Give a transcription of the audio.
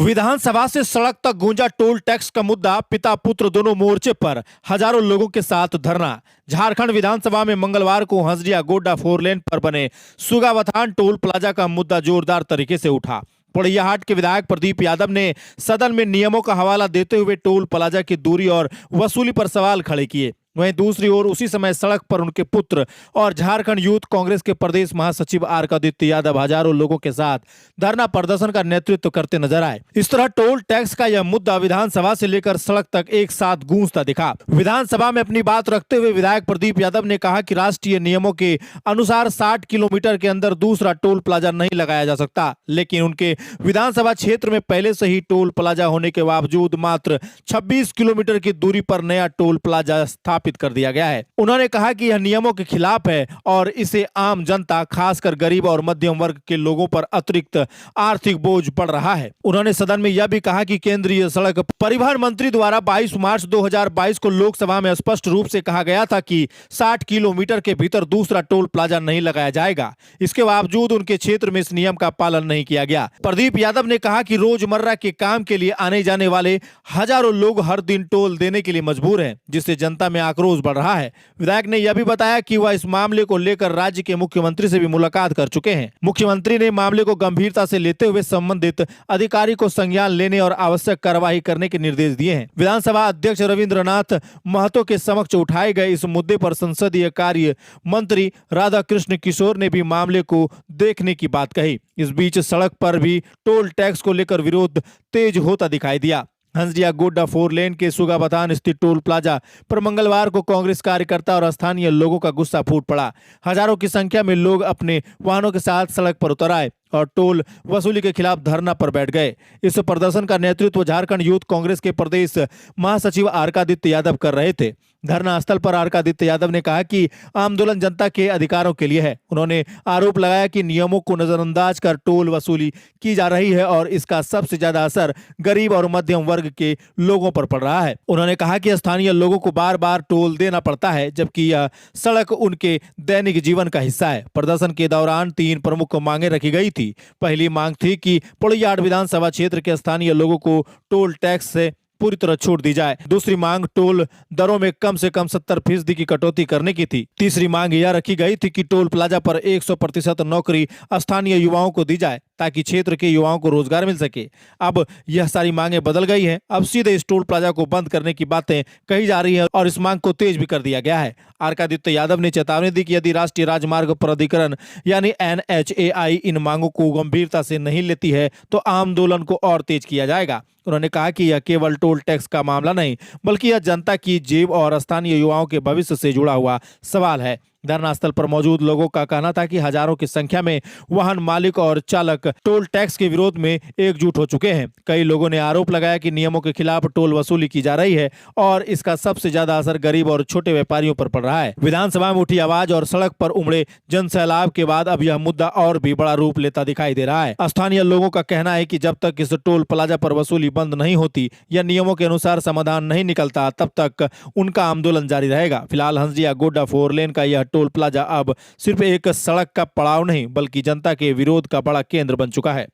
विधानसभा से सड़क तक गूंजा टोल टैक्स का मुद्दा, पिता पुत्र दोनों मोर्चे पर, हजारों लोगों के साथ धरना। झारखंड विधानसभा में मंगलवार को हंसदिया गोड्डा 4 लेन पर बने सुगावथान टोल प्लाजा का मुद्दा जोरदार तरीके से उठा। पोड़ैयाहाट के विधायक प्रदीप यादव ने सदन में नियमों का हवाला देते हुए टोल प्लाजा की दूरी और वसूली पर सवाल खड़े किए। वहीं दूसरी ओर उसी समय सड़क पर उनके पुत्र और झारखंड यूथ कांग्रेस के प्रदेश महासचिव आरकादित्य यादव हजारों लोगों के साथ धरना प्रदर्शन का नेतृत्व करते नजर आए। इस तरह टोल टैक्स का यह मुद्दा विधानसभा से लेकर सड़क तक एक साथ गूंजता दिखा। विधानसभा में अपनी बात रखते हुए विधायक प्रदीप यादव ने कहा कि राष्ट्रीय नियमों के अनुसार 60 किलोमीटर के अंदर दूसरा टोल प्लाजा नहीं लगाया जा सकता, लेकिन उनके विधानसभा क्षेत्र में पहले से ही टोल प्लाजा होने के बावजूद मात्र 26 किलोमीटर की दूरी पर नया टोल प्लाजा स्थापित कर दिया गया है। उन्होंने कहा कि यह नियमों के खिलाफ है और इसे आम जनता, खासकर गरीब और मध्यम वर्ग के लोगों पर अतिरिक्त आर्थिक बोझ पड़ रहा है। उन्होंने सदन में यह भी कहा कि केंद्रीय सड़क परिवहन मंत्री द्वारा 22 मार्च 2022 को लोकसभा में स्पष्ट रूप से कहा गया था कि 60 किलोमीटर के भीतर दूसरा टोल प्लाजा नहीं लगाया जाएगा। इसके बावजूद उनके क्षेत्र में इस नियम का पालन नहीं किया गया। प्रदीप यादव ने कहा कि रोजमर्रा के काम के लिए आने जाने वाले हजारों लोग हर दिन टोल देने के लिए मजबूर हैं, जिससे जनता में आक्रोश बढ़ रहा है। विधायक ने यह भी बताया कि वह इस मामले को लेकर राज्य के मुख्यमंत्री से भी मुलाकात कर चुके हैं। मुख्यमंत्री ने मामले को गंभीरता से लेते हुए संबंधित अधिकारी को संज्ञान लेने और आवश्यक कार्रवाई करने के निर्देश दिए हैं। विधानसभा अध्यक्ष रविंद्रनाथ महतो के समक्ष उठाए गए इस मुद्दे पर संसदीय कार्य मंत्री राधाकृष्ण किशोर ने भी मामले को देखने की बात कही। इस बीच सड़क पर भी टोल टैक्स को लेकर विरोध तेज होता दिखाई दिया। हंसदिया गोड्डा 4 लेन के सुगावथान स्थित टोल प्लाजा पर मंगलवार को कांग्रेस कार्यकर्ता और स्थानीय लोगों का गुस्सा फूट पड़ा। हजारों की संख्या में लोग अपने वाहनों के साथ सड़क पर उतर आए और टोल वसूली के खिलाफ धरना पर बैठ गए। इस प्रदर्शन का नेतृत्व झारखंड यूथ कांग्रेस के प्रदेश महासचिव आरकादित्य यादव कर रहे थे। धरना स्थल पर आरकादित्य यादव ने कहा कि आंदोलन जनता के अधिकारों के लिए है। उन्होंने आरोप लगाया कि नियमों को नजरअंदाज कर टोल वसूली की जा रही है और इसका सबसे ज्यादा असर गरीब और मध्यम वर्ग के लोगों पर पड़ रहा है। उन्होंने कहा कि स्थानीय लोगों को बार बार टोल देना पड़ता है, जबकि यह सड़क उनके दैनिक जीवन का हिस्सा है। प्रदर्शन के दौरान 3 प्रमुख मांगे रखी गई थी। पहली मांग थी कि पोड़ैयाहाट विधानसभा क्षेत्र के स्थानीय लोगों को टोल टैक्स से पूरी तरह छूट दी जाए। दूसरी मांग टोल दरों में कम से कम 70% की कटौती करने की थी। तीसरी मांग यह रखी गई थी कि टोल प्लाजा पर 100% नौकरी स्थानीय युवाओं को दी जाए, ताकि क्षेत्र के युवाओं को रोजगार मिल सके। अब यह सारी मांगें बदल गई हैं। अब सीधे इस टोल प्लाजा को बंद करने की बातें कही जा रही है और इस मांग को तेज भी कर दिया गया है। आरकादित्य यादव ने चेतावनी दी कि यदि राष्ट्रीय राजमार्ग प्राधिकरण यानी NHAI इन मांगों को गंभीरता से नहीं लेती है तो आंदोलन को और तेज किया जाएगा। उन्होंने कहा कि यह केवल टोल टैक्स का मामला नहीं, बल्कि यह जनता की जेब और स्थानीय युवाओं के भविष्य से जुड़ा हुआ सवाल है। धरना स्थल पर मौजूद लोगों का कहना था कि हजारों की संख्या में वाहन मालिक और चालक टोल टैक्स के विरोध में एकजुट हो चुके हैं। कई लोगों ने आरोप लगाया कि नियमों के खिलाफ टोल वसूली की जा रही है और इसका सबसे ज्यादा असर गरीब और छोटे व्यापारियों पर पड़ रहा है। विधानसभा में उठी आवाज और सड़क पर उमड़े जनसैलाब के बाद अब यह मुद्दा और भी बड़ा रूप लेता दिखाई दे रहा है। स्थानीय लोगों का कहना है कि जब तक इस टोल प्लाजा पर वसूली बंद नहीं होती या नियमों के अनुसार समाधान नहीं निकलता, तब तक उनका आंदोलन जारी रहेगा। फिलहाल हंसदिया गोड्डा 4 लेन का यह टोल प्लाजा अब सिर्फ एक सड़क का पड़ाव नहीं, बल्कि जनता के विरोध का बड़ा केंद्र बन चुका है।